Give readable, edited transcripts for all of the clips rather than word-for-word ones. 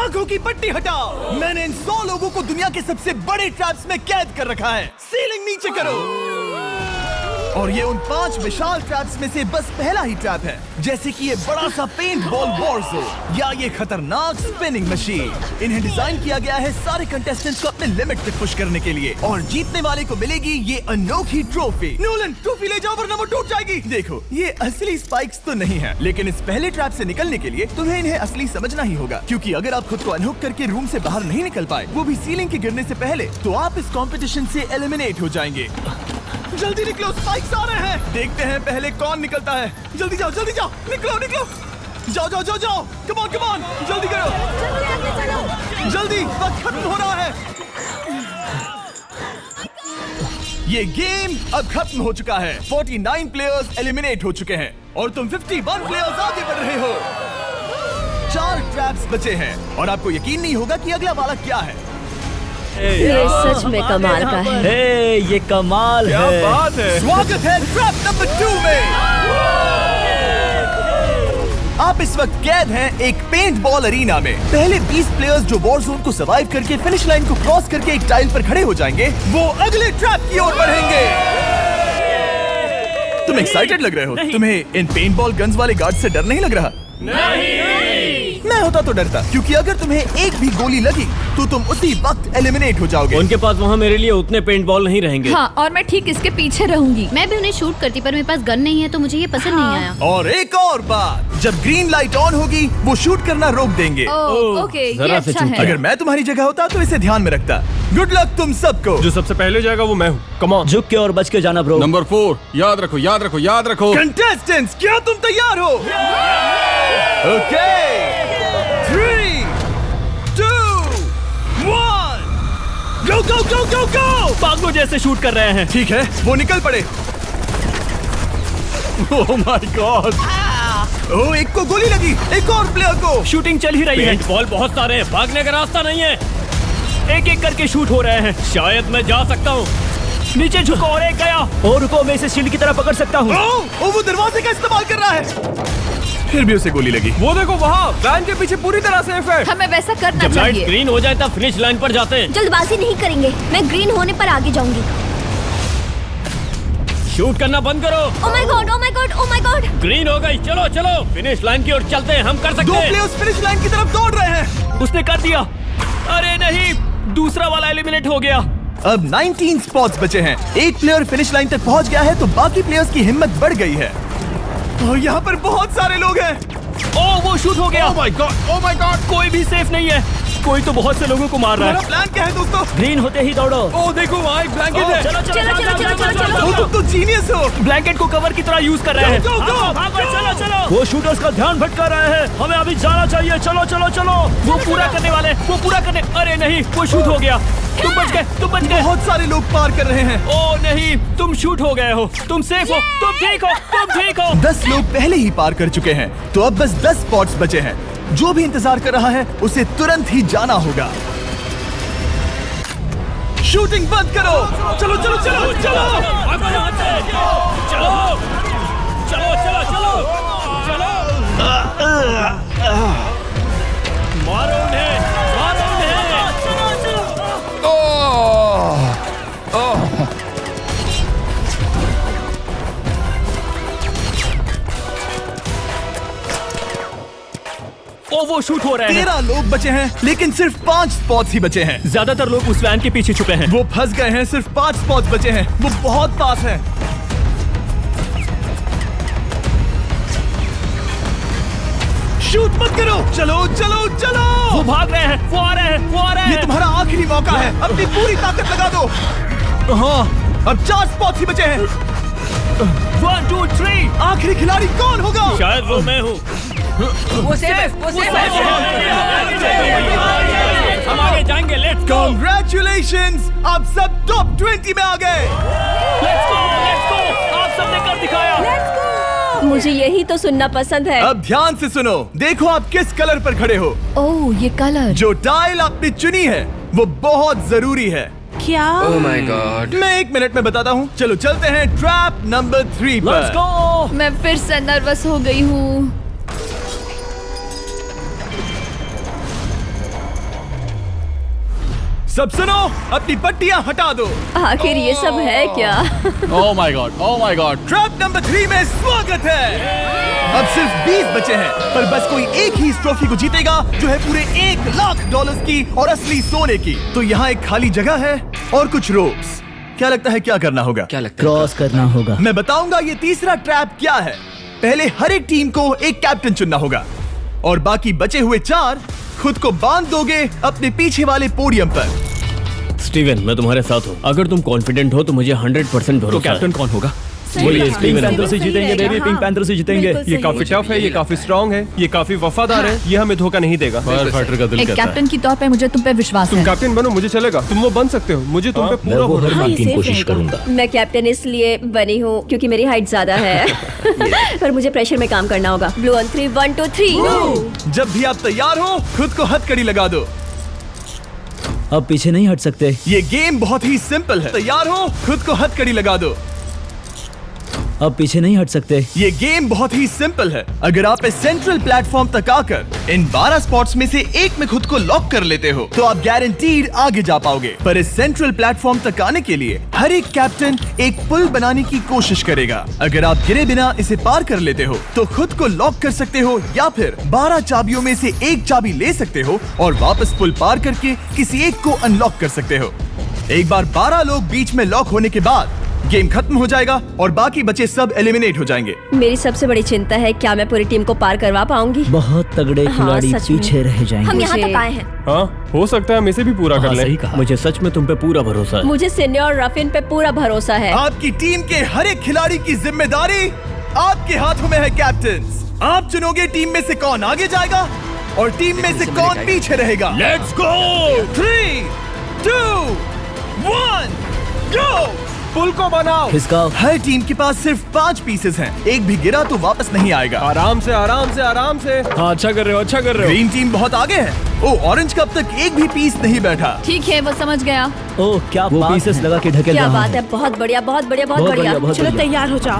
आंखों की पट्टी हटाओ। मैंने इन 100 लोगों को दुनिया के सबसे बड़े ट्रैप्स में कैद कर रखा है। सीलिंग नीचे करो। और ये उन 5 विशाल ट्रैप्स में से बस पहला ही ट्रैप है, जैसे कि ये बड़ा सा पेंट बॉल वॉरज़ोन या ये खतरनाक स्पिनिंग मशीन। इन्हें डिजाइन किया गया है सारे कंटेस्टेंट्स को अपने लिमिट तक पुश करने के लिए, और जीतने वाले को मिलेगी ये अनोखी ट्रॉफी। नोलन, ट्रॉफी ले जाओ वरना वो टूट जाएगी। देखो, ये असली स्पाइक्स तो नहीं है, लेकिन इस पहले ट्रैप से निकलने के लिए तुम्हें इन्हें असली समझना ही होगा, क्योंकि अगर आप खुद को अनहुक करके रूम से बाहर नहीं निकल पाए, वो भी सीलिंग के गिरने से पहले, तो आप इस कंपटीशन से एलिमिनेट हो जाएंगे। जल्दी निकलो, स्पाइक्स आ रहे हैं। देखते हैं पहले कौन निकलता है। जल्दी जाओ, निकलो। जाओ। कम ऑन, जल्दी करो। जल्दी, वक्त खत्म हो रहा है। ये गेम अब खत्म हो चुका है। 49 प्लेयर्स एलिमिनेट हो चुके हैं और तुम 51 प्लेयर्स आगे बढ़ रहे हो। 4 ट्रैप्स बचे हैं और आपको यकीन नहीं होगा कि अगला वाला क्या है। ये सच में कमाल का है। ये कमाल है। क्या बात है। स्वागत है ट्रैप नंबर 2 में। आप इस वक्त कैद हैं एक पेंट बॉल अरीना में। पहले 20 प्लेयर्स जो वॉर जोन को सर्वाइव करके फिनिश लाइन को क्रॉस करके एक टाइल पर खड़े हो जाएंगे, वो अगले ट्रैप की ओर बढ़ेंगे। तुम एक्साइटेड लग रहे हो। तुम्हें इन पेंट बॉल गन्स वाले गार्ड से डर नहीं लग रहा? मैं होता तो डरता, क्योंकि अगर तुम्हें एक भी गोली लगी तो तुम उसी वक्त एलिमिनेट हो जाओगे। उनके पास वहाँ मेरे लिए उतने पेंट बॉल नहीं रहेंगे। हाँ, और मैं ठीक इसके पीछे रहूंगी। मैं भी उन्हें शूट करती, पर मेरे पास गन नहीं है तो मुझे ये पसंद नहीं आया। और एक और बात, जब ग्रीन लाइट ऑन होगी वो शूट करना रोक देंगे। ओके, ये अच्छा है। अगर मैं तुम्हारी जगह होता तो इसे ध्यान में रखता। गुड लक तुम सबको। जो सबसे पहले जाएगा वो मैं हूँ। Come on. झुक के और बच के जाना ब्रो। नंबर 4, याद रखो। कंटेस्टेंट्स, क्या तुम तैयार हो? Okay, 3, 2, 1, go! पागलों जैसे शूट कर रहे हैं। ठीक है, वो निकल पड़े। ओह माय गॉड। ओह, एक को गोली लगी, एक और प्लेयर को। शूटिंग चल ही रही है। पेंट बॉल बहुत सारे हैं, भागने का रास्ता नहीं है। एक करके शूट हो रहे हैं। शायद मैं जा सकता हूँ। नीचे झुको और एक गया। और रुको, मैं इसे शील्ड की तरह पकड़ सकता हूँ। ओह, वो दरवाजे का इस्तेमाल कर रहा है। फिर भी उसे गोली लगी। वो देखो वहाँ, वैन के पीछे पूरी तरह सेफ है। हमें वैसा करना जब लाइट चाहिए। ग्रीन हो जाए तब फिनिश लाइन पर जाते हैं। जल्दबाजी नहीं करेंगे, मैं ग्रीन होने पर आगे जाऊंगी। शूट करना बंद करो। ओह माय गॉड। ग्रीन हो गई। चलो फिनिश लाइन की ओर चलते हैं। हम कर सकते 2 हैं। प्लेयर्स फिनिश लाइन की तरफ दौड़ रहे हैं। उसने कर दिया। अरे नहीं, दूसरा वाला एलिमिनेट हो गया। अब 19 स्पॉट्स बचे हैं। एक प्लेयर फिनिश लाइन तक पहुंच गया है तो बाकी प्लेयर्स की हिम्मत बढ़ गई है। और यहाँ पर बहुत सारे लोग हैं। ओह, वो शूट हो गया। ओह माय गॉड। कोई भी सेफ नहीं है। कोई तो बहुत से लोगों को मार रहा तुम्हारा है। प्लान क्या है दोस्तों? ग्रीन होते ही दौड़ो। ओह देखो वहाँ एक ब्लैंकेट है। ओ, तुम तो जीनियस हो। ब्लैंकेट को कवर की तरह यूज कर रहे हैं। Go, go, go, चलो। वो शूटर्स का ध्यान भटका रहे हैं। हमें अभी जाना चाहिए। चलो। वो पूरा करने। अरे नहीं, वो शूट हो गया। तुम बच गए। बहुत सारे लोग पार कर रहे हैं। ओह नहीं, तुम शूट हो गए हो। तुम सेफ हो। तुम ठीक हो। 10 लोग पहले ही पार कर चुके हैं, तो अब बस 10 स्पॉट्स बचे हैं। जो भी इंतजार कर रहा है उसे तुरंत ही जाना होगा। शूटिंग बंद करो। चलो। मारो उन्हें। ओ, वो शूट हो रहे हैं। 13 लोग बचे हैं, लेकिन सिर्फ 5 स्पॉट्स ही बचे हैं। ज्यादातर लोग उस वैन के पीछे छुपे हैं। वो फंस गए हैं। सिर्फ 5 स्पॉट्स बचे हैं। वो बहुत पास है। शूट मत करो। चलो। वो भाग रहे हैं। वो आ रहे हैं। ये तुम्हारा आखिरी मौका है। अपनी पूरी ताकत लगा दो। हाँ, अब 4 स्पॉट्स ही बचे हैं। 1, 2, 3। आखिरी खिलाड़ी कौन होगा? शायद वो मैं हूँ। वो सेफ हम आगे जाएंगे। Let's go. Congratulations! आप सब टॉप 20 में आ गए। Let's go. आप सबने कर दिखाया। मुझे यही तो सुनना पसंद है। अब ध्यान से सुनो। देखो आप किस कलर पर खड़े हो। ओह, ये कलर। जो टाइल आपने चुनी है वो बहुत जरूरी है। क्या? ओह माय गॉड। मैं 1 मिनट में बताता हूँ। चलो चलते हैं ट्रैप नंबर 3 पर। Let's go. मैं फिर से नर्वस हो गई हूँ। सब सुनो, अपनी पट्टियां हटा दो। आखिर ये सब है क्या? ओह माय गॉड। ट्रैप नंबर 3 में स्वागत है। अब सिर्फ 20 बचे हैं, पर बस कोई एक ही इस ट्रॉफी को जीतेगा जो है पूरे $1,00,000 की और असली सोने की। तो यहाँ एक खाली जगह है और कुछ रोप्स। क्या लगता है क्या करना होगा? क्या लगता है? क्रॉस करना होगा। मैं बताऊंगा ये तीसरा ट्रैप क्या है। पहले हर एक टीम को एक कैप्टन चुनना होगा और बाकी बचे हुए 4 खुद को बांध दोगे अपने पीछे वाले पोडियम पर। स्टीवन, मैं तुम्हारे साथ हूँ। अगर तुम कॉन्फिडेंट हो तो मुझे 100% भरोसा है। तो कैप्टन कौन होगा? वही पिंक पैंथर से जीतेंगे बेबी, पिंक पैंथर से जीतेंगे। ये काफी टफ है, ये काफी स्ट्रांग है, ये काफी वफादार है, ये हमें धोखा नहीं देगा। फायर फाइटर का दिल एक कहता है। कैप्टन की तौर पे मुझे तुम पे विश्वास तुम है। कैप्टन बनो, मुझे चलेगा। तुम वो बन सकते हो, मुझे तुम पे पूरा भरोसा हाँ, है। ये की safe कोशिश रहेगा। करूंगा। मैं कैप्टन इसलिए बनी हूँ क्योंकि मेरी हाइट ज्यादा है। पर मुझे प्रेशर में काम करना होगा। Blue on 3, 1 2 3। जब भी आप तैयार हो खुद को हथकड़ी लगा दो। अब पीछे नहीं हट सकते। ये गेम बहुत ही सिंपल है। तैयार हो खुद को हथकड़ी लगा दो। अब पीछे नहीं हट सकते। ये गेम बहुत ही सिंपल है। अगर आप इस सेंट्रल प्लेटफॉर्म तक आकर इन 12 स्पॉट्स में से एक में खुद को लॉक कर लेते हो तो आप गारंटीड आगे जा पाओगे। पर इस सेंट्रल प्लेटफॉर्म तक आने के लिए हर एक कैप्टन एक पुल बनाने की कोशिश करेगा। अगर आप गिरे बिना इसे पार कर लेते हो तो खुद को लॉक कर सकते हो या फिर 12 चाबियों में से एक चाबी ले सकते हो और वापस पुल पार करके किसी एक को अनलॉक कर सकते हो। एक बार 12 लोग बीच में लॉक होने के बाद गेम खत्म हो जाएगा और बाकी बचे सब एलिमिनेट हो जाएंगे। मेरी सबसे बड़ी चिंता है क्या मैं पूरी टीम को पार करवा पाऊंगी। बहुत तगड़े हाँ, खिलाड़ी सच में। पीछे रह जाएंगे। हम यहाँ मुझे- तक आए हैं। हाँ, हो सकता है हम इसे भी पूरा कर लें। सही कहा। मुझे सच में तुम पे पूरा भरोसा है। मुझे सीनियर रफिन पे पूरा भरोसा है। आपकी टीम के हर एक खिलाड़ी की जिम्मेदारी आपके हाथों में है कैप्टन। आप चुनोगे टीम में से कौन आगे जाएगा और टीम में से कौन पीछे रहेगा। Let's go. 3 2 1 गो। पुल को बनाओ। खिसकाओ। हर टीम के पास सिर्फ 5 पीसेस हैं। एक भी गिरा तो वापस नहीं आएगा। आराम से, आराम से, आराम से। हाँ, अच्छा कर रहे हो, अच्छा कर रहे ग्रीन टीम बहुत आगे है। ओ, ऑरेंज का अब तक एक भी पीस नहीं बैठा। ठीक है, वो समझ गया। हो। ओह, क्या वो पीसेस लगा के ढकेल क्या रहा बात हूं। है, बहुत बढ़िया, बहुत बढ़िया, बहुत बहुत बढ़िया। बढ़िया, बहुत चलो बढ़िया। तैयार हो जाओ।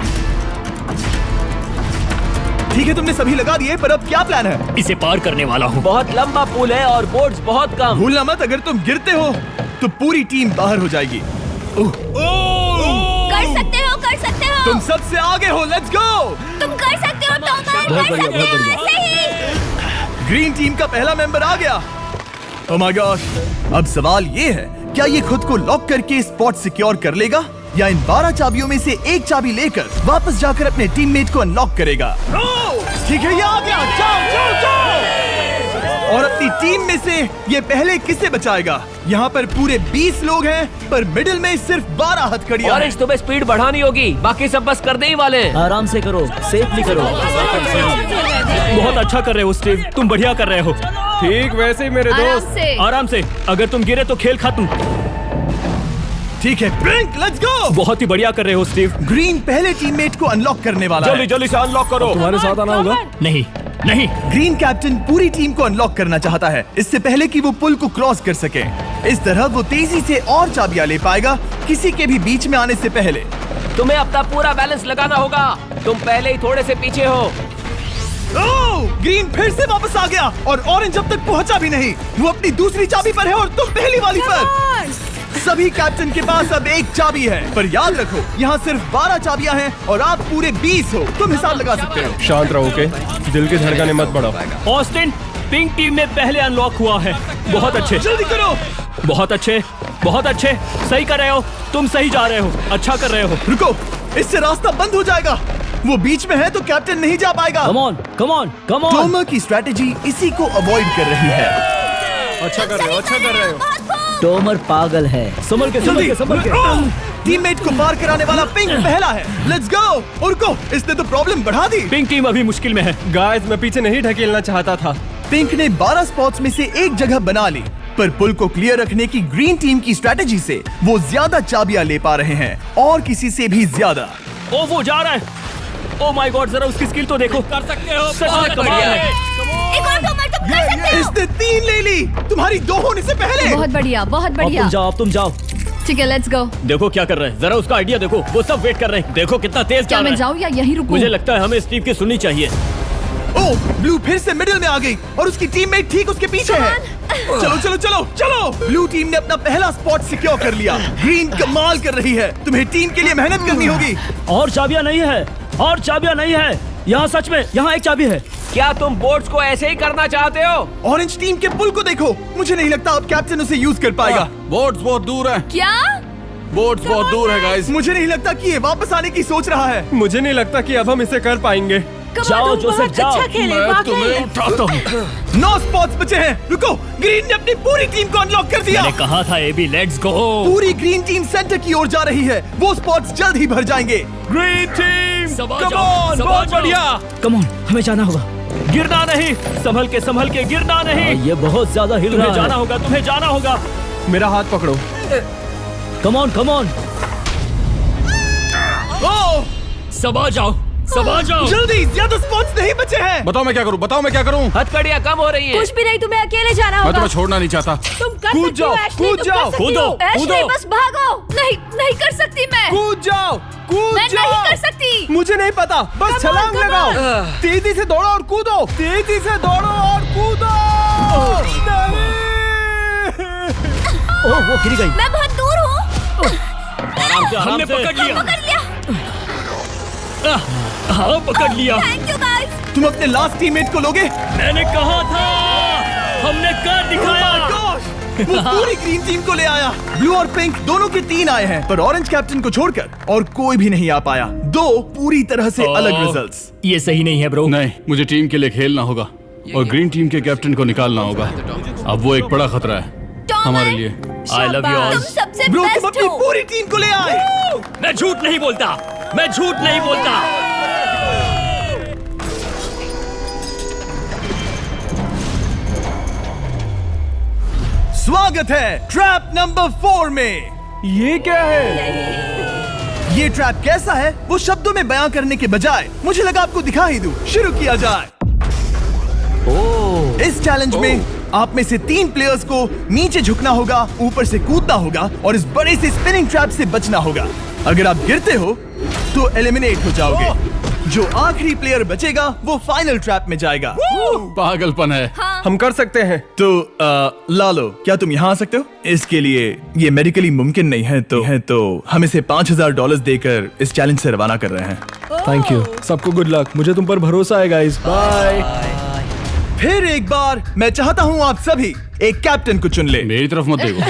ठीक है, तुमने सभी लगा दिए, पर अब क्या प्लान है? इसे पार करने वाला हूँ। बहुत लंबा पुल है और बोर्ड्स बहुत कम। भूलना मत, अगर तुम गिरते हो तो पूरी टीम बाहर हो जाएगी। कर सकते हो, कर सकते हो। तुम सबसे आगे हो। Let's go. तुम कर सकते हो, टॉमर, बहुत कर बढ़िया, सकते बहुत हो, बढ़िया। ऐसे ही। ग्रीन टीम का पहला मेंबर आ गया। ओह माय गॉड। अब सवाल ये है, क्या ये खुद को लॉक करके स्पॉट सिक्योर कर लेगा या इन 12 चाबियों में से एक चाबी लेकर वापस जाकर अपने टीममेट को अनलॉक करेगा? ठीक है, ये आ गया। जाओ जाओ जाओ। और अपनी टीम में से ये पहले किसे बचाएगा? यहाँ पर पूरे 20 लोग हैं, पर मिडिल में सिर्फ 12 हथकड़ियां हैं। ऑरेंज, तुम्हें स्पीड बढ़ानी होगी, बाकी सब बस करने ही वाले हैं। आराम से करो, सेफली करो। बहुत अच्छा कर रहे हो स्टीव, तुम बढ़िया कर रहे हो। ठीक वैसे ही मेरे आराम दोस्त। से। आराम से, अगर तुम गिरे तो खेल खत्म। ठीक है, ब्रिंक, लेट्स गो। बहुत ही बढ़िया कर रहे हो स्टीव। ग्रीन पहले टीममेट को अनलॉक करने वाला जल्दी है। जल्दी से अनलॉक करो। तुम्हारे साथ आना होगा। नहीं नहीं, ग्रीन कैप्टन पूरी टीम को अनलॉक करना चाहता है, इससे पहले कि वो पुल को क्रॉस कर सके। इस तरह वो तेजी से और चाबियां ले पाएगा, किसी के भी बीच में आने से पहले। तुम्हें अपना पूरा बैलेंस लगाना होगा, तुम पहले ही थोड़े से पीछे हो। ओह, ग्रीन फिर से वापस आ गया और ऑरेंज अब तक पहुंचा भी नहीं। वो अपनी दूसरी चाबी पर है और तुम पहली वाली पर। सभी कैप्टन के पास अब एक चाबी है, पर याद रखो यहाँ सिर्फ 12 चाबियां हैं और आप पूरे 20 हो। तुम हिसाब लगा सकते हो। शांत रहो, ओके? दिल की धड़कनें मत बढ़ाओ। ऑस्टिन, पिंक टीम में पहले अनलॉक हुआ है। बहुत अच्छे, जल्दी करो। बहुत अच्छे, बहुत अच्छे। सही कर रहे हो, तुम सही जा रहे हो, अच्छा कर रहे हो। रुको, इससे रास्ता बंद हो जाएगा। वो बीच में है तो कैप्टन नहीं जा पाएगा। Come on, come on, come on. Tomer की स्ट्रेटेजी इसी को अवॉइड कर रही है। अच्छा कर रहे हो, अच्छा कर रहे हो। टोमर पागल है। संभल के, संभल के, संभल के। टीममेट को पार कराने वाला पिंक पहला है। Let's go. रुको, इसने तो प्रॉब्लम बढ़ा दी। पिंक टीम अभी मुश्किल में है। गाइस, मैं पीछे नहीं ढकेलना चाहता था। पिंक ने 12 स्पॉट्स में से एक जगह बना ली, पर पुल को क्लियर रखने की ग्रीन टीम की स्ट्रेटेजी से वो ज्यादा चाबियां ले पा रहे हैं और किसी से भी ज्यादा। ओ, वो जा रहा है। ओ माय गॉड, जरा उसकी स्किल तो देखो। कर सकते हो, सच में कमाल है। एक और टॉमर, तुम कर सकते हो। इसने 3 ले ली, तुम्हारी 2 होने से पहले। बहुत बढ़िया, बहुत अब बढ़िया। तुम जाओ, अब तुम जाओ। ठीक है, लेट्स गो। देखो क्या कर रहे हैं, जरा उसका आइडिया देखो। वो सब वेट कर रहे हैं, देखो कितना तेज क्या चल मैं रहा है। जाऊँ या यहीं रुकूं? मुझे लगता है हमें स्टीव की सुननी चाहिए। ओ, ब्लू फिर से मिडिल में आ गई और उसकी टीममेट ठीक उसके पीछे है। चलो चलो चलो चलो। ब्लू टीम ने अपना पहला स्पॉट सिक्योर कर लिया। ग्रीन कमाल कर रही है। तुम्हें टीम के लिए मेहनत करनी होगी। और चाबियां नहीं है, और चाबियां नहीं है। यहाँ सच में, यहाँ एक चाबी है। क्या तुम बोट्स को ऐसे ही करना चाहते हो? ऑरेंज टीम के पुल को देखो। मुझे नहीं लगता अब कैप्टन उसे यूज कर पाएगा। बोट्स बहुत दूर है। क्या? बोट्स बहुत दूर है गाइस। मुझे नहीं लगता कि ये वापस आने की सोच रहा है। मुझे नहीं लगता कि अब हम इसे कर पाएंगे। जाओ जोसेफ जाओ। मैं तुम्हें उठाता हूँ। 9 स्पॉट्स बचे हैं। रुको, ग्रीन ने अपनी पूरी टीम को अनलॉक कर दिया। मैंने कहा था एबी, लेट्स गो। पूरी ग्रीन टीम सेंटर की ओर जा रही है। वो स्पॉट्स जल्द ही भर जाएंगे। ग्रीन टीम, सबा कम जाओ, ऑन, सबा बहुत जाओ। बढ़िया। कम ऑन, हमें जाना होगा। गिरना नहीं, संभल के गिरना नहीं। ये बहुत ज्यादा हिल रहा है। जाना होगा, तुम्हें जाना होगा। मेरा हाथ पकड़ो। कम ऑन कम ऑन। ओह, सबा जाओ, सबा जाओ। जल्दी, ज्यादा स्पॉट्स नहीं बचे हैं। बताओ मैं क्या करूँ, बताओ मैं क्या करूँ। हथकड़ियाँ कम हो रही हैं। कुछ भी नहीं, तुम्हें अकेले जाना मैं होगा। तुम्हें छोड़ना नहीं चाहता। तुम कर कूद सकती हो, जाओ, एशली, कूद तुम जाओ, कर सकती कूदो, हो। एशली, कूदो। बस भागो। नहीं कर सकती मैं। कूद जाओ, कूद मैं जाओ। नहीं कर सकती। मुझे नहीं पता, बस छलांग come लगाओ। on। तेजी से दौड़ो और कूदो, तेजी से दौड़ो और कूदो। नहीं। ओह, वो गिर गई। मैं बहुत दूर हूँ। हमने पकड़ लिया। पकड़ लिया। हाँ, पकड़ लिया। Thank you guys. तुम अपने लास्ट टीममेट को लोगे? मैंने कहा था, हमने कर दिखाया। Oh my gosh! वो पूरी ग्रीन टीम को ले आया। ब्लू और पिंक दोनों के 3 आए हैं, पर ऑरेंज कैप्टन को छोड़कर और कोई भी नहीं आ पाया। 2 पूरी तरह से अलग रिजल्ट्स। ये सही नहीं है ब्रो। नहीं, मुझे टीम के लिए खेलना होगा और ग्रीन टीम के कैप्टन को निकालना होगा। अब वो एक बड़ा खतरा है हमारे लिए। I love you all. तुम सबसे ब्रो, तुम बेस्ट अपनी हो। पूरी टीम को ले आए। मैं झूठ नहीं बोलता, मैं झूठ नहीं बोलता। स्वागत है ट्रैप नंबर 4 में। ये क्या है? ये ट्रैप कैसा है वो शब्दों में बयां करने के बजाय मुझे लगा आपको दिखा ही दूं। शुरू किया जाए। इस चैलेंज में आप में से 3 प्लेयर्स को नीचे झुकना होगा, ऊपर से कूदना होगा और इस बड़े से स्पिनिंग ट्रैप से बचना होगा। अगर आप गिरते हो तो एलिमिनेट हो जाओगे। जो आखिरी प्लेयर बचेगा वो फाइनल ट्रैप में जाएगा। पागलपन है। हम कर सकते हैं। तो लालो, क्या तुम यहाँ आ सकते हो? इसके लिए ये मेडिकली मुमकिन नहीं है, तो हम इसे $5000 देकर इस चैलेंज से रवाना कर रहे हैं। Thank you. सबको गुड लक। मुझे तुम पर भरोसा है गाइस। बाय। फिर एक बार मैं चाहता हूँ आप सभी एक कैप्टन को चुन ले। मेरी तरफ मत देखो।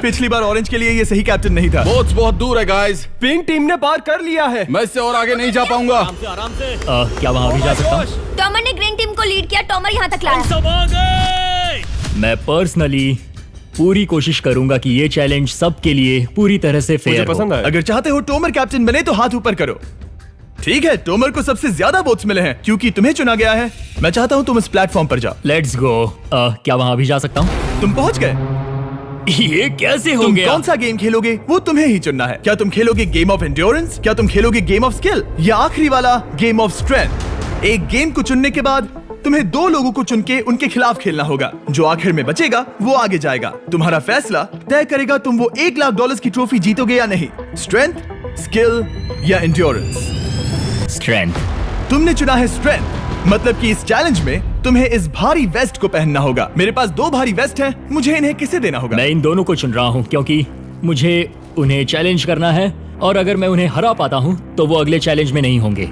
पिछली बार ऑरेंज के लिए ये सही कैप्टन नहीं था। बोट्स बहुत दूर है गाइस। पिंक टीम ने पार कर लिया है। मैं इससे और आगे नहीं जा पाऊंगा। आराम से। क्या वहाँ भी जा सकता हूँ? टॉमर ने ग्रीन टीम को लीड किया। टॉमर यहाँ तक लाया। सब आ गए। मैं पर्सनली पूरी कोशिश करूंगा कि ये चैलेंज सबके लिए पूरी तरह से मुझे फेयर हो। पसंद आया। अगर चाहते हो टोमर कैप्टन बने तो हाथ ऊपर करो। ठीक है, टोमर को सबसे ज्यादा वोट्स मिले हैं क्योंकि तुम्हें चुना गया है। मैं चाहता हूँ तुम इस प्लेटफॉर्म पर जाओ। Let's go. क्या वहाँ भी जा सकता हूँ? तुम पहुँच गए। ये कैसे हो तुम गया? कौन सा गेम खेलोगे वो तुम्हें ही चुनना है। क्या तुम खेलोगे गेम ऑफ एंड्योरेंस, क्या तुम खेलोगे गेम ऑफ स्किल, या आखिरी वाला गेम ऑफ स्ट्रेंथ? एक गेम को चुनने के बाद तुम्हें 2 लोगों को चुन के उनके खिलाफ खेलना होगा। जो आखिर में बचेगा वो आगे जाएगा। तुम्हारा फैसला तय करेगा तुम वो $1,00,000 की ट्रॉफी जीतोगे या नहीं। स्ट्रेंथ, स्किल या एंड्योरेंस। स्ट्रेंथ। तुमने चुना है स्ट्रेंथ, मतलब कि इस चैलेंज में तुम्हें इस भारी वेस्ट को पहनना होगा। मेरे पास 2 भारी वेस्ट हैं, मुझे इन्हें किसे देना होगा? मैं इन दोनों को चुन रहा हूँ क्योंकि मुझे उन्हें चैलेंज करना है और अगर मैं उन्हें हरा पाता हूँ तो वो अगले चैलेंज में नहीं होंगे।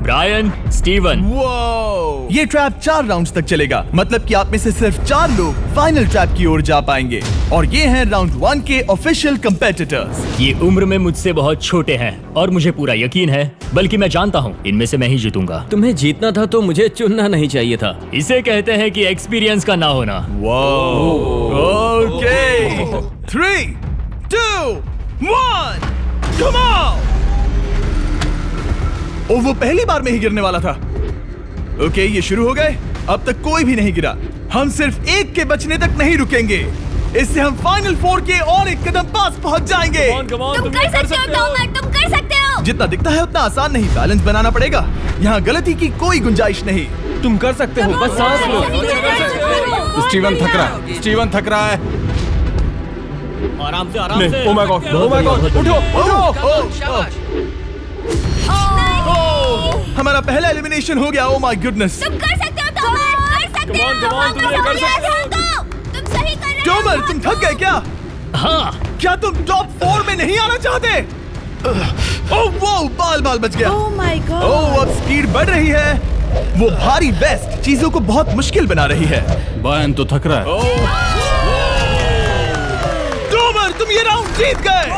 Brian, Steven. वो ये ट्रैप 4 राउंड्स तक चलेगा, मतलब कि आप में से सिर्फ 4 लोग फाइनल ट्रैप की ओर जा पाएंगे और ये हैं राउंड 1 के ऑफिशियल कंपेटिटर्स। ये उम्र में मुझसे बहुत छोटे हैं और मुझे पूरा यकीन है, बल्कि मैं जानता हूँ इनमें से मैं ही जीतूंगा। तुम्हें जीतना था तो मुझे चुनना नहीं चाहिए था। इसे कहते हैं कि एक्सपीरियंस का ना होना। Okay, 3, 2, 1, come on. ओ, वो पहली बार में ही गिरने वाला था। ओके, ये शुरू हो गए। अब तक कोई भी नहीं गिरा। हम सिर्फ एक के बचने तक नहीं रुकेंगे। इससे हम फाइनल 4 के और एक कदम पास पहुंच जाएंगे। तुम कर सकते हो टॉमर, तुम कर सकते हो। जितना दिखता है उतना आसान नहीं, बैलेंस बनाना पड़ेगा। यहाँ गलती की कोई गुंजाइश नहीं। तुम कर सकते हो, बस सांस लो। स्टीवन थक रहा है। स्टीवन थक रहा है। आराम से, आराम से। Oh my God, oh my God, उठो, उठो। हमारा पहला एलिमिनेशन हो गया। Oh my goodness. तुम कर सकते हो टॉमर, कर सकते कमान तुम ये कर सकते हो। तुम सही कर रहे हो। टोमर, तुम थक गए क्या? हाँ क्या तुम टॉप 4 में नहीं आना चाहते? ओह वो बाल बच गया। ओह माय गॉड। ओह अब स्पीड बढ़ रही है। वो भारी वेस्ट चीजों को बहुत मुश्किल बना रही है। बायन तो थक रहा है। टोमर, तुम ये राउंड जीत गए।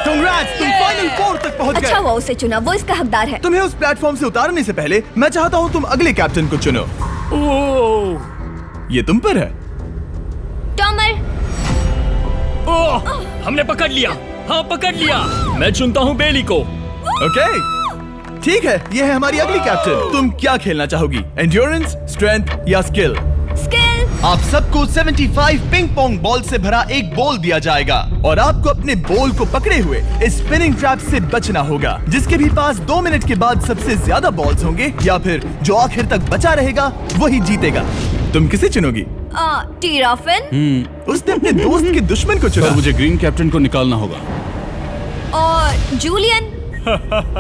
कांग्रेट्स, तुम फाइनल 4 तक पहुंच गए। अच्छा हुआ उसे चुना, वो इसका हकदार है। तुम्हें उस प्लेटफॉर्म से उतारने से पहले मैं चाहता हूँ तुम अगले कैप्टन को चुनो। ये तुम पर है। टॉमर, ओह, हमने पकड़ लिया। हाँ पकड़ लिया। मैं चुनता हूँ बेली को। ओके ठीक है, ये है हमारी अगली कैप्टन। तुम क्या खेलना चाहोगी, एंड्योरेंस, स्ट्रेंथ या स्किल? स्किल। आप सबको 75 पिंग पोंग बॉल से भरा एक बॉल दिया जाएगा और आपको अपने बॉल को पकड़े हुए इस स्पिनिंग ट्रैप से बचना होगा। जिसके भी पास 2 मिनट के बाद सबसे ज्यादा बॉल्स होंगे या फिर जो आखिर तक बचा रहेगा वही जीतेगा। तुम किसे चुनोगी? टीराफिन उसने अपने दोस्त के दुश्मन को पर चुना मुझे ग्रीन कैप्टन को निकालना होगा। और जूलियन।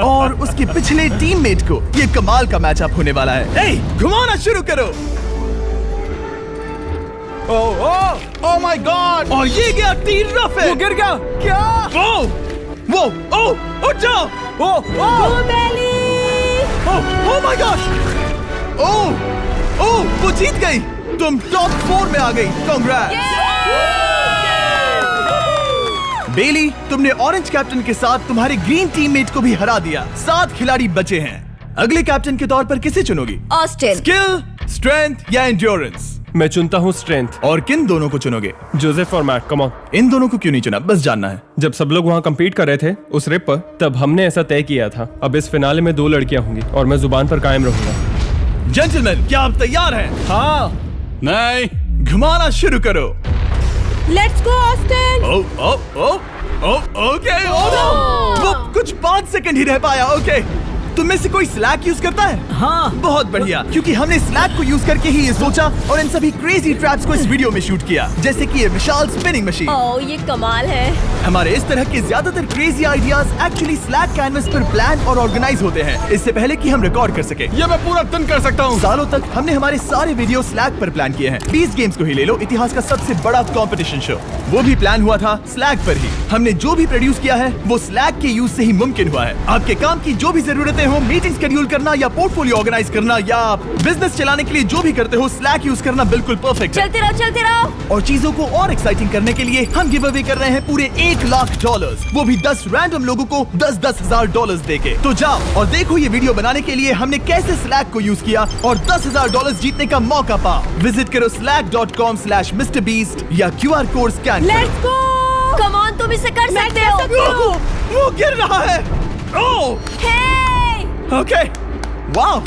और उसके पिछले टीममेट को। ये कमाल का मैचअप होने वाला है। ए, घुमाना शुरू करो। ओह माय गॉड। और ये गया टीराफिन। वो गिर गया। क्या? वो उठ जाओ। ओह माय गॉड। ओह वो जीत गई। तुम टॉप 4 में आ गई। कांग्रेट्स। बेली, तुमने ऑरेंज कैप्टन के साथ तुम्हारे ग्रीन टीममेट को भी हरा दिया। 7 खिलाड़ी बचे हैं। अगले कैप्टन के तौर पर किसे चुनोगी? ऑस्टिन। स्किल, स्ट्रेंथ या एंड्योरेंस? मैं चुनता हूँ स्ट्रेंथ। और किन दोनों को चुनोगे? जोसेफ और मैट, कम ऑन। इन दोनों को क्यों नहीं चुना, बस जानना है। जब सब लोग वहाँ कम्पीट कर रहे थे उस रिप पर, तब हमने ऐसा तय किया था। अब इस फिनाले में 2 लड़कियां होंगी और मैं जुबान पर कायम रहूंगा। जेंटलमैन, क्या आप तैयार हैं? हाँ। नहीं, घुमाना शुरू करो। Let's go Austin. ओके। वो कुछ 5 सेकंड ही रह पाया। ओके, तुम में से कोई स्लैक यूज करता है? हाँ बहुत बढ़िया, क्योंकि हमने स्लैक को यूज करके ही ये सोचा और इन सभी क्रेजी ट्रैप्स को इस वीडियो में शूट किया, जैसे कि ये विशाल स्पिनिंग मशीन। ओह ये कमाल है। हमारे इस तरह के ज्यादातर crazy ideas actually slack canvas पर प्लान और ऑर्गेनाइज होते हैं, इससे पहले कि हम रिकॉर्ड कर सके। ये मैं पूरा दिन कर सकता हूँ। सालों तक हमने हमारे सारे वीडियो स्लैक पर प्लान किए हैं। 20 गेम्स को ही ले लो, इतिहास का सबसे बड़ा कंपटीशन शो, वो भी प्लान हुआ था स्लैक पर ही। हमने जो भी प्रोड्यूस किया है वो स्लैक के यूज से ही मुमकिन हुआ है। आपके काम की जो भी जरूरतें हो, मीटिंग शेड्यूल करना या पोर्टफोलियो ऑर्गेनाइज करना या बिजनेस चलाने के लिए जो भी करते हो, स्लैक यूज करना बिल्कुल परफेक्ट है। चलते रहो। और चीजों को और एक्साइटिंग करने के लिए हम गिव अवे कर रहे हैं पूरे $1 लाख, वो भी 10 रैंडम लोगों को $10,000 $10,000 देके। तो जाओ और देखो ये वीडियो बनाने के लिए हमने कैसे स्लैक को यूज किया और $10,000 जीतने का मौका पा। विजिट करो slack.com/MrBeast या QR कोड स्कैन करो। Let's go. कम ऑन, तुम इसे कर सकते हो। वो गिर रहा है। ओह ओके, वाओ,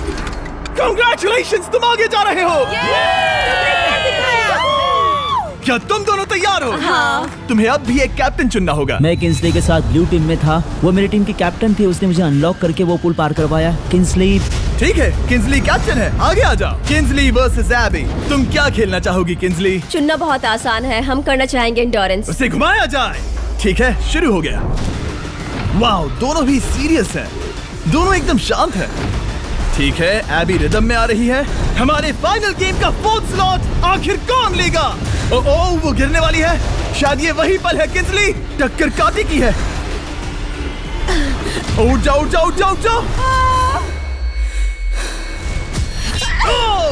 कांग्रेचुलेशंस, तुम आगे जा रहे हो। क्या तुम दोनों तैयार हो? हाँ। तुम्हें अब भी एक कैप्टन चुनना होगा। मैं किंसली के साथ ब्लू टीम में था। वो मेरी टीम की कैप्टन थी, उसने मुझे अनलॉक करके वो पुल पार करवाया। किंसली। ठीक है, किंसली कैप्टन है, आगे आ जाओ। किंसली वर्सेस एबी, तुम क्या खेलना चाहोगी किंसली? चुनना बहुत आसान है, हम करना चाहेंगे एंड्योरेंस। उसे घुमाया जाए। ठीक है, शुरू हो गया। वाओ, दोनों भी सीरियस हैं, दोनों एकदम शांत हैं। ठीक है, एबी रिदम में आ रही है। हमारे फाइनल गेम का 4th स्लॉट आखिर कौन लेगा? ओह वो गिरने वाली है। शायद ये वही पल है किंसली, टक्कर काटी की है। उठ जाओ उठ जाओ उठ जाओ उठ जाओ। ओह,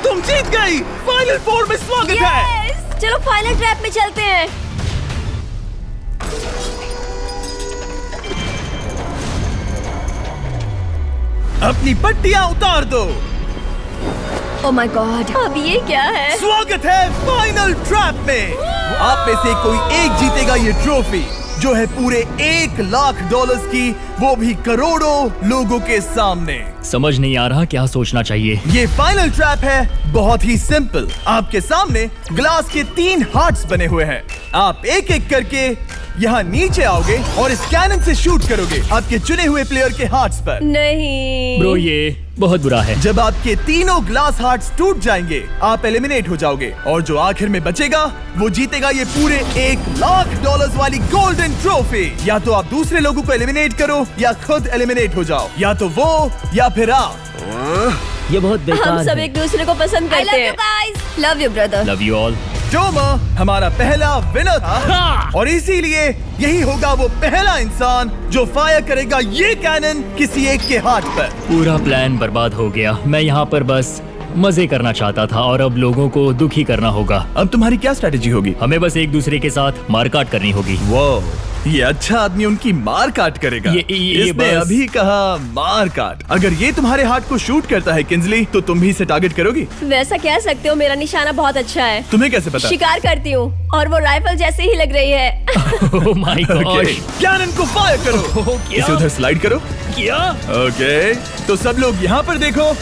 तुम जीत गई। फाइनल 4 में स्वागत है। चलो फाइनल ट्रैप में चलते हैं। अपनी पट्टियां उतार दो। ओह माय गॉड, अब ये क्या है? स्वागत है फाइनल ट्रैप में। आप में से कोई एक जीतेगा ये ट्रॉफी, जो है पूरे $1 लाख की, वो भी करोड़ों लोगों के सामने। समझ नहीं आ रहा क्या सोचना चाहिए। ये फाइनल ट्रैप है, बहुत ही सिंपल। आपके सामने ग्लास के 3 हार्ट्स बने हुए हैं। आप एक एक करके यहाँ नीचे आओगे और इस कैनन से शूट करोगे आपके चुने हुए प्लेयर के हार्ट्स पर। नहीं ब्रो, ये बहुत बुरा है। जब आपके तीनों ग्लास हार्ट्स टूट जाएंगे, आप एलिमिनेट हो जाओगे और जो आखिर में बचेगा वो जीतेगा ये पूरे $1 लाख वाली गोल्डन ट्रॉफी। या तो आप दूसरे लोगों को एलिमिनेट करो या खुद एलिमिनेट हो जाओ, या तो वो या फिर आप। ये बहुत हम बेकार सब है। एक दूसरे को पसंद I करते love हैं। you guys. Love you brother. Love you all. Tomer हमारा पहला विनर था और इसीलिए यही होगा वो पहला इंसान जो फायर करेगा ये कैनन किसी एक के हाथ पर। पूरा प्लान बर्बाद हो गया। मैं यहाँ पर बस मजे करना चाहता था और अब लोगों को दुखी करना होगा। अब तुम्हारी क्या स्ट्रेटेजी होगी? हमें बस एक दूसरे के साथ मारकाट करनी होगी। वो ये अच्छा आदमी उनकी मार काट करेगा। ये इसने बस- अभी कहा मार काट। अगर ये तुम्हारे हार्ट को शूट करता है किंजली, तो तुम भी इसे टारगेट करोगी? वैसा कह सकते हो, मेरा निशाना बहुत अच्छा है। तुम्हें कैसे पता? शिकार करती हूँ और वो राइफल जैसे ही लग रही है। ओह माय गॉड। कैनन को फायर करो। इसे उधर स्लाइड करो। क्या? ओके, तो सब लोग यहाँ पर देखो।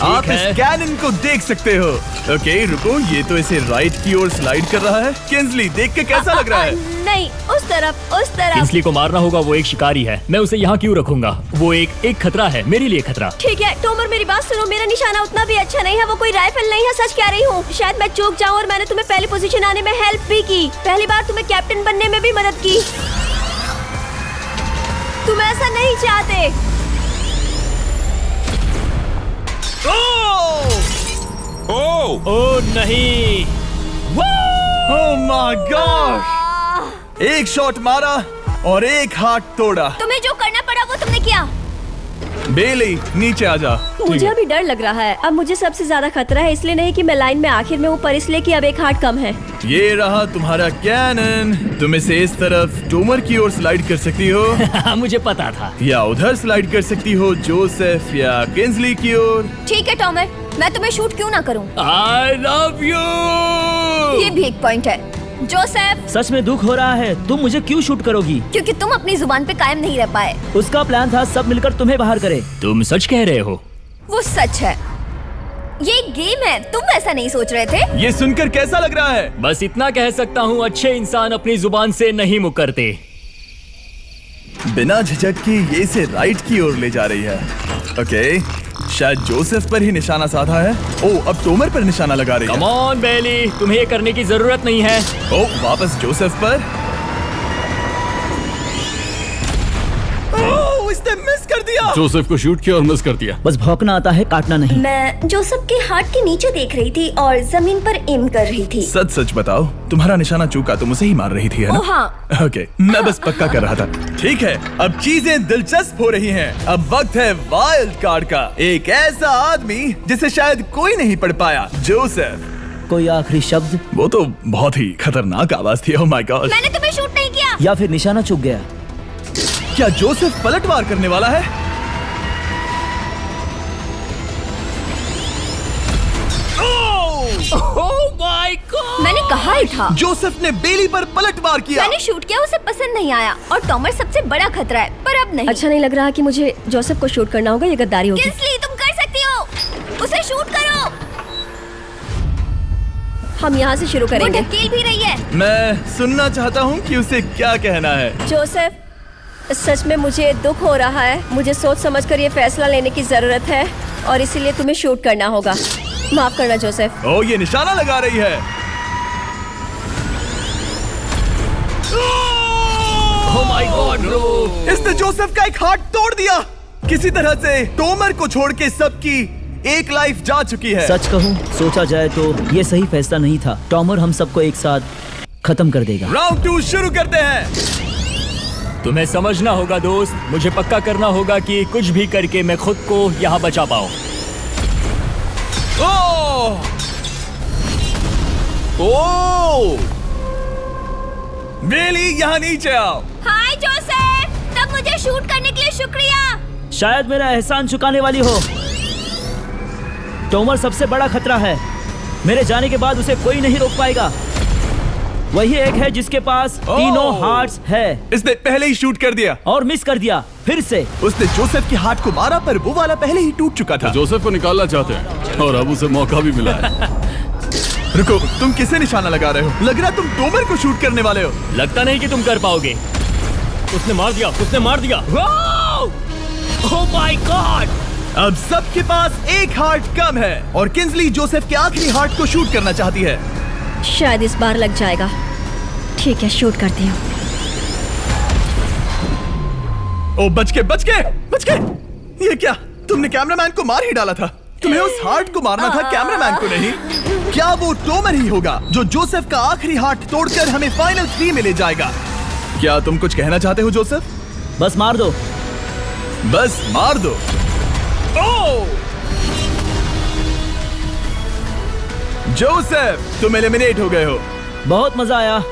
आप है। इस कैनन को देख सकते हो। ओके, रुको, ये तो इसे राइट की ओर स्लाइड कर रहा है। किंजली, देख के कैसा लग रहा है? नहीं, उस तरफ, उस तरफ। किंसली को मारना होगा, वो एक शिकारी है। मैं उसे यहाँ क्यों रखूंगा? वो एक खतरा है, मेरे लिए खतरा। ठीक है टोमर, मेरी बात सुनो। मेरा निशाना उतना भी अच्छा नहीं है, वो कोई राइफल नहीं है, सच कह रही हूँ। शायद मैं चूक जाऊँ और मैंने तुम्हें पहली पोजीशन आने में हेल्प भी की। पहली बार तुम्हें कैप्टन बनने में भी मदद की। तुम ऐसा नहीं चाहते। ओह नहीं। ओह माय गॉड! एक शॉट मारा और एक हाथ तोड़ा। तुम्हें जो करना पड़ा वो तुमने किया। बेली, नीचे आ जा। मुझे अभी डर लग रहा है। अब मुझे सबसे ज्यादा खतरा है, इसलिए नहीं कि मैं लाइन में आखिर में हूँ, पर इसलिए कि अब एक हार्ट कम है। ये रहा तुम्हारा कैनन। तुम इसे इस तरफ टोमर की ओर स्लाइड कर सकती हो मुझे पता था। या उधर स्लाइड कर सकती हो जोसेफ या किंजली की ओर। ठीक है टोमर, मैं तुम्हें शूट क्यों ना करूँ? I love you. ये भी एक पॉइंट है। जोसेफ, सच में दुख हो रहा है। तुम मुझे क्यों शूट करोगी? क्योंकि तुम अपनी जुबान पे कायम नहीं रह पाए। उसका प्लान था सब मिलकर तुम्हें बाहर करे। तुम सच कह रहे हो? वो सच है। ये एक गेम है, तुम ऐसा नहीं सोच रहे थे? ये सुनकर कैसा लग रहा है? बस इतना कह सकता हूँ, अच्छे इंसान अपनी जुबान से नहीं मुकरते। बिना झिझक की ये इसे राइट की ओर ले जा रही है। ओके, शायद जोसेफ पर ही निशाना साधा है। ओह, अब टोमर पर निशाना लगा रही है। कम ऑन बेली, तुम्हें ये करने की जरूरत नहीं है। ओह, वापस जोसेफ पर। ओह, इसने मिस कर दिया। जोसेफ को शूट किया और मिस कर दिया। बस भौंकना आता है, काटना नहीं। मैं जोसेफ के हार्ट के नीचे देख रही थी और जमीन पर एम कर रही थी। सच सच बताओ, तुम्हारा निशाना चूका, तुम उसे ही मार रही थी, है ना? ओह हाँ। ओके, मैं बस पक्का कर रहा था। ठीक है, अब चीजें दिलचस्प हो रही हैं। अब वक्त है वाइल्ड कार्ड का। एक ऐसा आदमी जिसे शायद कोई नहीं पढ़ पाया, जोसेफ। कोई आखिरी शब्द? वो तो बहुत ही खतरनाक आवाज थी। ओह माय गॉड! मैंने तुम्हें शूट नहीं किया। या फिर निशाना चूक गया? क्या जोसेफ पलटवार करने वाला है? ओह माय गॉड! मैंने कहा ही था। जोसेफ ने बेली पर पलटवार किया। मैंने शूट किया, उसे पसंद नहीं आया और टॉमर सबसे बड़ा खतरा है, पर अब नहीं। अच्छा नहीं लग रहा कि मुझे जोसेफ को शूट करना होगा, ये गद्दारी होगी। किंसली, तुम कर सकती हो, उसे शूट करो। हम यहाँ से शुरू करेंगे। वो ढकेल भी रही है। मैं सुनना चाहता हूँ कि उसे क्या कहना है। जोसेफ, सच में मुझे दुख हो रहा है। मुझे सोच समझकर ये फैसला लेने की जरूरत है और इसीलिए तुम्हें शूट करना होगा। माफ करना जोसेफ। ओह, ये निशाना लगा रही है। ओह माय गॉड ब्रो! इसने जोसेफ का एक हाथ तोड़ दिया। किसी तरह से टोमर को छोड़ के सबकी एक लाइफ जा चुकी है। सच कहूँ, सोचा जाए तो ये सही फैसला नहीं था। टॉमर हम सबको एक साथ खत्म कर देगा। राउंड 2 शुरू करते हैं। तुम्हें समझना होगा दोस्त, मुझे पक्का करना होगा कि कुछ भी करके मैं खुद को यहाँ बचा पाऊँ। ओह! ओह! बेली, यहाँ नीचे आओ। हाय जोसेफ, तब मुझे शूट करने के लिए शुक्रिया। शायद मेरा एहसान चुकाने वाली हो। टोमर सबसे बड़ा खतरा है। मेरे जाने के बाद उसे कोई नहीं रोक पाएगा। वही एक है जिसके पास तीनों हार्ट्स है। इसने पहले ही शूट कर दिया और मिस कर दिया फिर से। उसने जोसेफ के हाथ को मारा, पर वो वाला पहले ही टूट चुका था। जोसेफ को निकालना चाहते हैं और अब उसे मौका भी मिला है। रुको, तुम किसे निशाना लगा रहे हो? लग रहा तुम टोमर को शूट करने वाले हो। लगता नहीं कि तुम कर पाओगे। उसने मार दिया, उसने मार दिया। Oh my God! अब सबके पास एक हार्ट कम है और किंजली जोसेफ के आखिरी हार्ट को शूट करना चाहती है। शायद इस बार लग जाएगा। ठीक है, शूट करती हूँ। ओ, बच के! ये क्या? तुमने कैमरामैन को मार ही डाला था। तुम्हें उस हार्ट को मारना था, कैमरामैन को नहीं। क्या वो टोमर ही होगा जो जोसेफ का आखिरी हार्ट तोड़कर हमें फाइनल 3 में ले जाएगा? क्या तुम कुछ कहना चाहते हो जोसेफ? बस मार दो। बस मार दो। ओह! जोसेफ, तुम एलिमिनेट हो गए हो। बहुत मजा आया।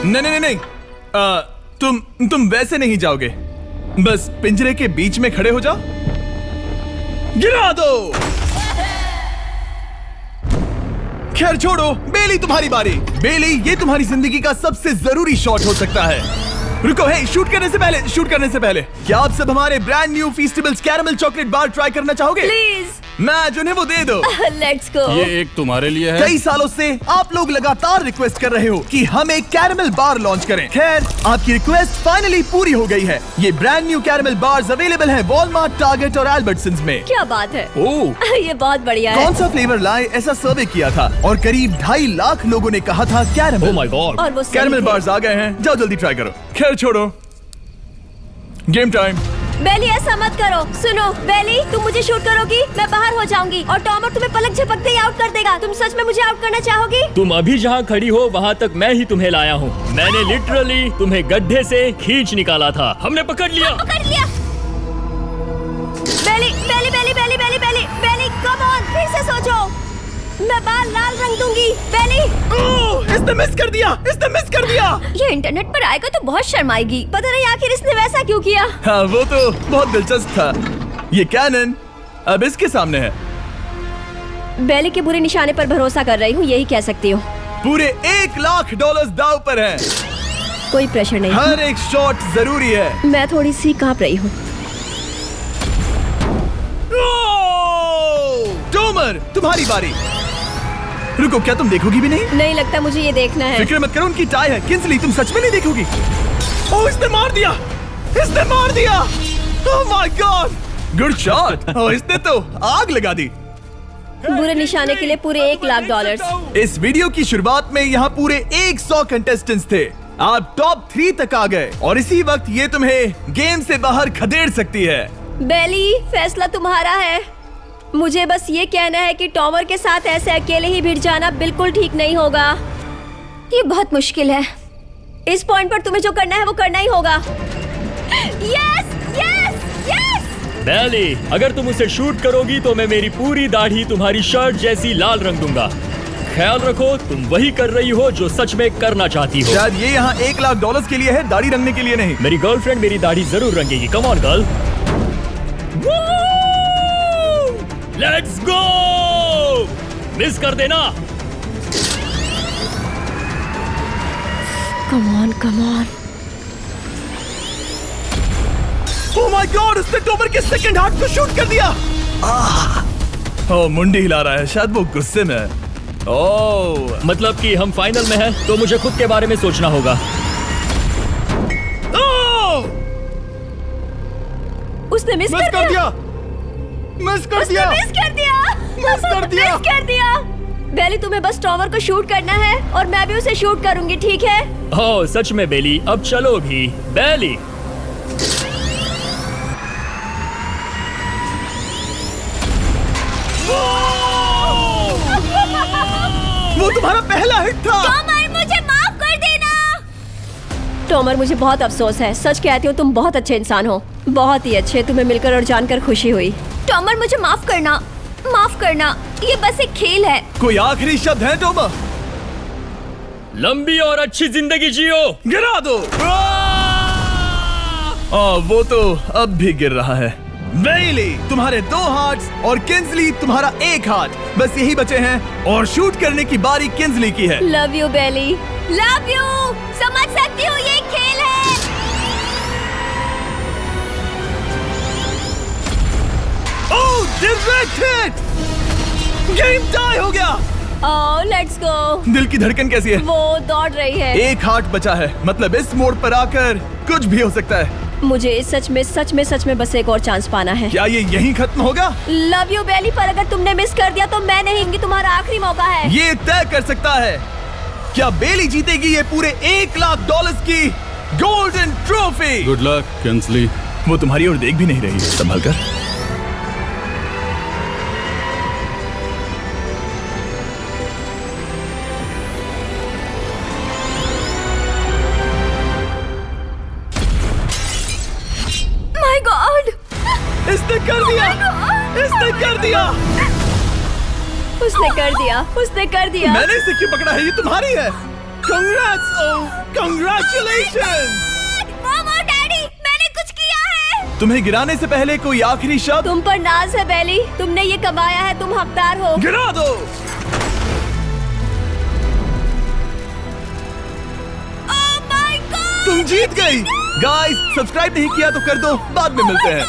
नहीं नहीं नहीं, तुम वैसे नहीं जाओगे। बस पिंजरे के बीच में खड़े हो जाओ। गिरा दो। खैर छोड़ो, बेली तुम्हारी बारी। बेली, ये तुम्हारी जिंदगी का सबसे जरूरी शॉट हो सकता है। रुको, हे, शूट करने से पहले क्या आप सब हमारे brand new Feastables caramel chocolate bar try करना चाहोगे? प्लीज। मैं उन्हें वो दे दो। Let's go. ये एक तुम्हारे लिए है। कई सालों से आप लोग लगातार रिक्वेस्ट कर रहे हो कि हम एक कैरमल बार लॉन्च करें। खैर, आपकी रिक्वेस्ट फाइनली पूरी हो गई है। ये brand new caramel bars available हैं वॉलमार्ट, टारगेट और अल्बर्टसन्स में। क्या बात है। ओह, ये बहुत बढ़िया है। कौन सा फ्लेवर लाए, ऐसा सर्वे किया था और करीब 2.5 लाख लोगों ने कहा था कैरमल। Oh my God. और वो सही कैरमल थे। बार्स आ गए हैं, जाओ जल्दी ट्राई करो। खैर छोड़ो, गेम टाइम। बेली, ऐसा मत करो। सुनो बेली, तुम मुझे शूट करोगी, मैं बाहर हो जाऊंगी और टॉमर तुम्हें पलक झपकते ही आउट कर देगा। तुम सच में मुझे आउट करना चाहोगी? तुम अभी जहाँ खड़ी हो वहाँ तक मैं ही तुम्हें लाया हूँ। मैंने लिटरली तुम्हें गड्ढे से खींच निकाला था। हमने पकड़ लिया। पकड़ लिया। बेली बेली बेली बेली बेली बेली बेली, कम ऑन, फिर से सोचो। मैं बाल लाल रंग दूंगी। बेली, इसने मिस कर दिया। ये इंटरनेट पर आएगा तो बहुत शर्माएगी। पता नहीं आखिर इसने वैसा क्यों किया। हाँ, वो तो बहुत दिलचस्प था। ये कैनन अब इसके सामने है। बेली के बुरे निशाने पर भरोसा कर रही हूँ, यही कह सकती हूँ। पूरे $1 लाख दाव पर है। कोई प्रेशर नहीं। हर एक शॉट जरूरी है। मैं थोड़ी सी कांप रही हूँ। टोमर, तुम्हारी बारी। रुको, क्या तुम देखोगी भी नहीं? नहीं लगता मुझे ये देखना है। फिक्र मत करो, उनकी टाई है। किंसली, तुम सच में नहीं देखोगी? ओह, इसने मार दिया। Oh my god, good shot. Oh, इसने तो आग लगा दी। बुरे निशाने के लिए पूरे $1 लाख। इस वीडियो की शुरुआत में यहाँ पूरे 100 कंटेस्टेंट्स थे। आप टॉप 3 तक आ गए और इसी वक्त ये तुम्हें गेम से बाहर खदेड़ सकती है। बेली, फैसला तुम्हारा है। मुझे बस ये कहना है कि टॉमर के साथ ऐसे अकेले ही भिड़ जाना बिल्कुल ठीक नहीं होगा। ये बहुत मुश्किल है। इस पॉइंट पर तुम्हें जो करना है वो करना ही होगा। Yes yes yes. बेली, अगर तुम उसे शूट करोगी तो मैं मेरी पूरी दाढ़ी तुम्हारी शर्ट जैसी लाल रंग दूंगा। ख्याल रखो, तुम वही कर रही हो जो सच में करना चाहती हो। शायद ये यहाँ $1 लाख के लिए है, दाढ़ी रंगने के लिए नहीं। मेरी गर्लफ्रेंड मेरी दाढ़ी जरूर रंगेगी। Come on girl, let's go. Miss कर देना। Come on come on. Oh my god, उसने टोमर के सेकंड हार्ट को शूट कर दिया। ओह, मुंडी हिला रहा है, शायद वो गुस्से में है। ओह, मतलब कि हम फाइनल में हैं, तो मुझे खुद के बारे में सोचना होगा। उसने मिस कर दिया। मिस कर दिया। बेली, तुम्हें बस टॉमर को शूट करना है और मैं भी उसे शूट करूंगी, ठीक है? ओह सच में बेली, अब चलो भी। बेली, वो तुम्हारा पहला हिट था। टॉमर, मुझे माफ कर देना। टॉमर, मुझे बहुत अफसोस है। सच कहती हूँ, तुम बहुत अच्छे इंसान हो, बहुत ही अच्छे। तुम्हें मिलकर और जानकर खुशी हुई। टॉमर, मुझे माफ करना, माफ करना। ये बस एक खेल है। कोई आखिरी शब्द है टोमर? लंबी और अच्छी जिंदगी जियो। गिरा दो। वो तो अब भी गिर रहा है। बेली, तुम्हारे 2 हार्ट्स और किंसली तुम्हारा 1 हार्ट। बस यही बचे हैं और शूट करने की बारी किंसली की है। Love you Bailey, love you. समझ सकती हूँ, ये एक खेल है। Oh, direct hit. Game tie हो गया। Oh, let's go. दिल की धड़कन कैसी है? वो दौड़ रही है। 1 हार्ट बचा है, मतलब इस मोड़ पर आकर कुछ भी हो सकता है। मुझे सच में बस एक और चांस पाना है। क्या ये यहीं खत्म होगा? लव यू बेली, पर अगर तुमने मिस कर दिया तो मैं नहीं, ये तुम्हारा आखिरी मौका है। ये तय कर सकता है क्या बेली जीतेगी ये पूरे $1 लाख की golden trophy. Good luck Kinsley. वो तुम्हारी ओर देख भी नहीं रही, संभल कर। इसने कर दिया, इसने कर दिया। उसने कर दिया, उसने कर दिया। मैंने इसे क्यों पकड़ा है? ये तुम्हारी है। Congrats, oh, congratulations! मॉम और डैडी, मैंने कुछ किया है। तुम्हें गिराने से पहले कोई आखिरी शब्द? तुम पर नाज है बेली, तुमने ये कमाया है, तुम हकदार हो। गिरा दो। Oh my God! तुम जीत गई। गाइस, सब्सक्राइब नहीं किया तो कर दो, बाद में मिलते हैं।